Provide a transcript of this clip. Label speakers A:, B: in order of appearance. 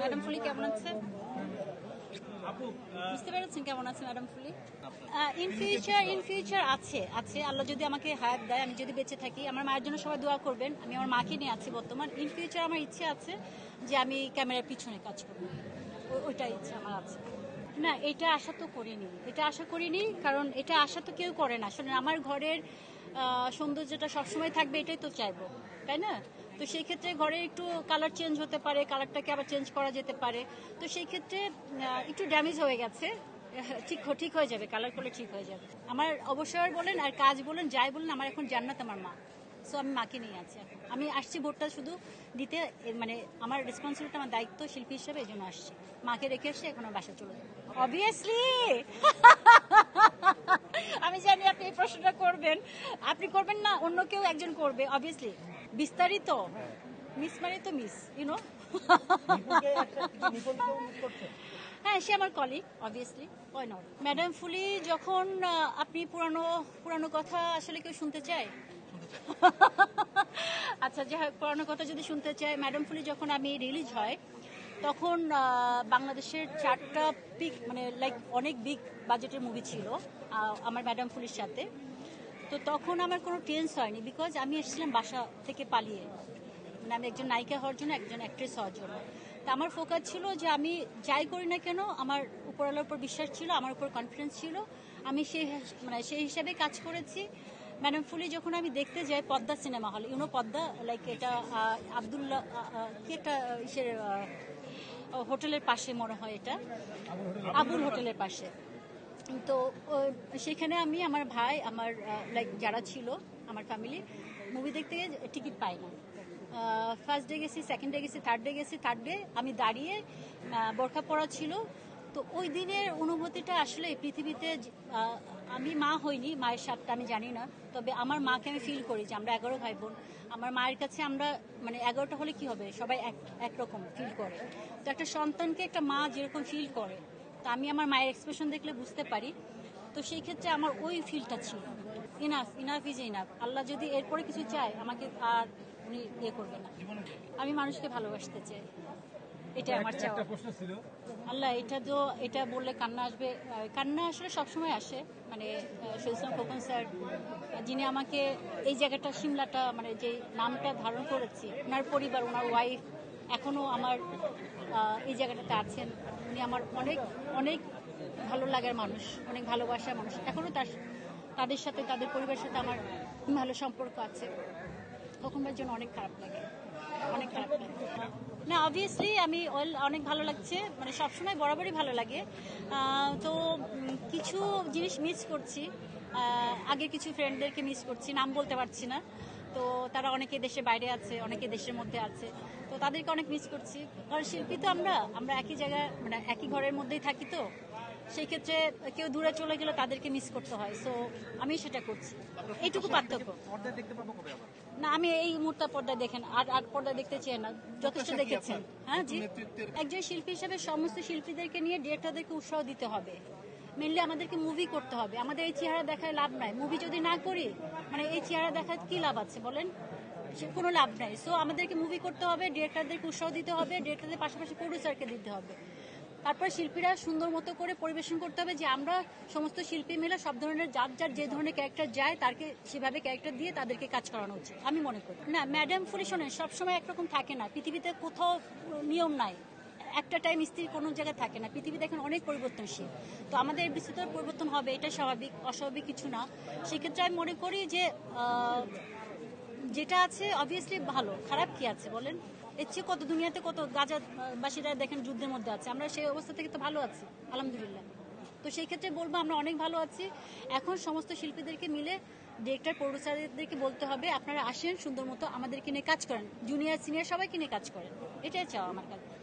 A: Madam ফুলি কেমন আছে? বুঝতে পেরেছেন কেমন আছে ম্যাডাম ফুলি? ইন ফিউচার আছে আছে আল্লাহ যদি আমাকে হায়াত দেয়, আমি যদি বেঁচে থাকি, আমার মায়ের জন্য সবাই দোয়া করবেন। আমি আমার মাকে নিয়ে আছি বর্তমান। ইন ফিউচার আমার ইচ্ছে আছে যে আমি ক্যামেরার পিছনে কাজ করবো, ওইটা ইচ্ছে আমার আছে। না, এটা আশা তো করিনি, এটা আশা করিনি, কারণ এটা আশা তো কেউ করে না। শোনেন, আমার ঘরের সৌন্দর্যটা সবসময় থাকবে এটাই তো চাইবো, তাই না? তো সেই ক্ষেত্রে ঘরে একটু কালার চেঞ্জ হতে পারে, কালারটাকে আবার চেঞ্জ করা যেতে পারে। তো সেই ক্ষেত্রে একটু ড্যামেজ হয়ে গেছে, ঠিক হয়ে যাবে, কালার করলে ঠিক হয়ে যাবে। আমার অবসর বলেন আর কাজ বলেন যাই বলেন, আমার এখন জান্নাত আমার মা। সো আমি মাকে নিয়ে আছি এখন। আমি আসছি ভোটটা শুধু দিতে, মানে আমার রেসপন্সিবিলিটি, আমার দায়িত্ব শিল্পী হিসেবে, এই জন্য আসছি। মাকে রেখে এসে এখন আমার বাসায় চলে যাবো অবভিয়াসলি। আমি জানি আপনি এই প্রশ্নটা করবেন, আপনি করবেন না, অন্য কেউ একজন করবে অবভিয়াসলি। বিস্তারিত মিস মানে তো মিস, ইউনো। হ্যাঁ, সে আমার colleague obviously, why not. Madam ফুলি যখন আপনি পুরানো কথা আসলে কেউ শুনতে চায়? আচ্ছা, যাই হোক, পুরানো কথা যদি শুনতে চায়, ম্যাডাম ফুলি যখন আমি রিলিজ হয় তখন বাংলাদেশের 4টা পিক, মানে লাইক অনেক বিগ বাজেটের মুভি ছিল আমার ম্যাডাম ফুলির সাথে। তো তখন আমার কোনো টেন্স হয়নি, বিকজ আমি এসেছিলাম বাসা থেকে পালিয়ে, মানে আমি একজন নায়িকা হওয়ার জন্য, একজন অ্যাক্ট্রেস হওয়ার জন্য। তা আমার ফোকাস ছিল যে আমি যাই করি না কেন, আমার উপরওয়ালার উপর বিশ্বাস ছিল, আমার উপর কনফিডেন্স ছিল, আমি সেই হিসাবে কাজ করেছি। ম্যাডাম ফুলি যখন আমি দেখতে যাই Padma cinema hall, you know Padma, like এটা আবদুল্লাহ কি একটা ইসের হোটেলের পাশে মনে হয়, এটা আবুল হোটেলের পাশে। তো সেখানে আমি, আমার ভাই, আমার লাইক যারা ছিল আমার ফ্যামিলি, মুভি দেখতে গিয়ে টিকিট পাই না। ফার্স্ট ডে গেছি, সেকেন্ড ডে গেছি, থার্ড ডে গেছি। থার্ড ডে আমি দাঁড়িয়ে, বোরখা পরা ছিল। তো ওই দিনের অনুভূতিটা আসলে পৃথিবীতে, আমি মা হইনি, মায়ের স্বাদটা আমি জানি না, তবে আমার মাকে আমি ফিল করি যে আমরা 11 ভাই বোন। আমার মায়ের কাছে আমরা, মানে 11টা হলে কি হবে, সবাই একরকম ফিল করে। তো একটা সন্তানকে একটা মা যেরকম ফিল করে, তো আমি আমার মায়ের এক্সপ্রেশন দেখলে বুঝতে পারি। তো সেই ক্ষেত্রে আমার ওই ফিলটা ছিল। Enough is enough. আল্লাহ যদি এরপরে কিছু চায় আমাকে, আর উনি ইয়ে করবে না। আমি মানুষকে ভালোবাসতে চাই, এটা আমার চাওয়া। আল্লাহ, এটা বললে কান্না আসবে। কান্না আসলে সবসময় আসে, মানে শহীদ ইসলাম খোকন স্যার, যিনি আমাকে এই জায়গাটা, সিমলাটা, মানে যে নামটা ধারণ করেছি, ওনার পরিবার, ওনার ওয়াইফ এখনো আমার এই জায়গাটাতে আছেন। উনি আমার অনেক অনেক ভালো লাগার মানুষ, অনেক ভালোবাসার মানুষ। এখনো তাদের সাথে, তাদের পরিবারের সাথে আমার ভালো সম্পর্ক আছে। কখনবার জন্য অনেক খারাপ লাগে, অনেক খারাপ লাগে। না, অবভিয়াসলি আমি অনেক ভালো লাগছে, মানে সবসময় বরাবরই ভালো লাগে। তো কিছু জিনিস মিস করছি, আগে কিছু ফ্রেন্ডদেরকে মিস করছি, নাম বলতে পারছি না। তো তারা অনেকে দেশের বাইরে আছে, অনেকে দেশের মধ্যে আছে, তো তাদেরকে অনেক মিস করছি। কারণ শিল্পী তো আমরা একই জায়গায়, মানে একই ঘরের মধ্যেই থাকি। তো সেই ক্ষেত্রে কেউ দূরে চলে গেলে তাদেরকে মিস করতে হয়। সো আমি সেটা করছি, এইটুকু পার্থক্য। না, আমি এই মুহূর্তে পর্দায় দেখেন, আর পর্দায় দেখতে চাই না, যথেষ্ট দেখেছেন। হ্যাঁ জি, একজন শিল্পী হিসেবে সমস্ত শিল্পীদেরকে নিয়ে ডিরেক্টরদেরকে উৎসাহ দিতে হবে। মেনলি আমাদেরকে মুভি করতে হবে, আমাদের এই চেহারা দেখায় লাভ নাই। মুভি যদি না করি, মানে এই চেহারা দেখায় কি লাভ আছে বলেন? কোনো লাভ নাই। সো আমাদেরকে মুভি করতে হবে, ডিরেক্টরদেরকে উৎসাহ দিতে হবে, ডিরেক্টরদের পাশাপাশি প্রডিউসারকে দিতে হবে। তারপর শিল্পীরা সুন্দর মতো করে পরিবেশন করতে হবে, যে আমরা সমস্ত শিল্পী মিলে সব ধরনের, যার যে ধরনের ক্যারেক্টার যায় তাকে সেভাবে ক্যারেক্টার দিয়ে তাদেরকে কাজ করানো উচিত, আমি মনে করি। না, ম্যাডাম ফুলি শোনেন, সবসময় একরকম থাকে না, পৃথিবীতে কোথাও নিয়ম নাই, একটা টাইম স্থির কোনো জায়গায় থাকে না। পৃথিবী দেখেন অনেক পরিবর্তনশীল। তো আমাদের বিস্তৃত পরিবর্তন হবে, এটা স্বাভাবিক, অস্বাভাবিক কিছু না। সেক্ষেত্রে আমি মনে করি যে যেটা আছে অবভিয়াসলি ভালো, খারাপ কি আছে বলেন? এর চেয়ে কত দুনিয়াতে কত গাজাবাসীরা দেখেন যুদ্ধের মধ্যে আছে, আমরা সেই অবস্থা থেকে তো ভালো আছি আলহামদুলিল্লাহ। তো সেই ক্ষেত্রে বলবো আমরা অনেক ভালো আছি। এখন সমস্ত শিল্পীদেরকে মিলে, ডিরেক্টর, প্রডিউসারদেরকে বলতে হবে আপনারা আসেন, সুন্দর মতো আমাদেরকে নিয়ে কাজ করেন, জুনিয়র সিনিয়র সবাইকে নিয়ে কাজ করেন, এটাই চাও আমার কাছে।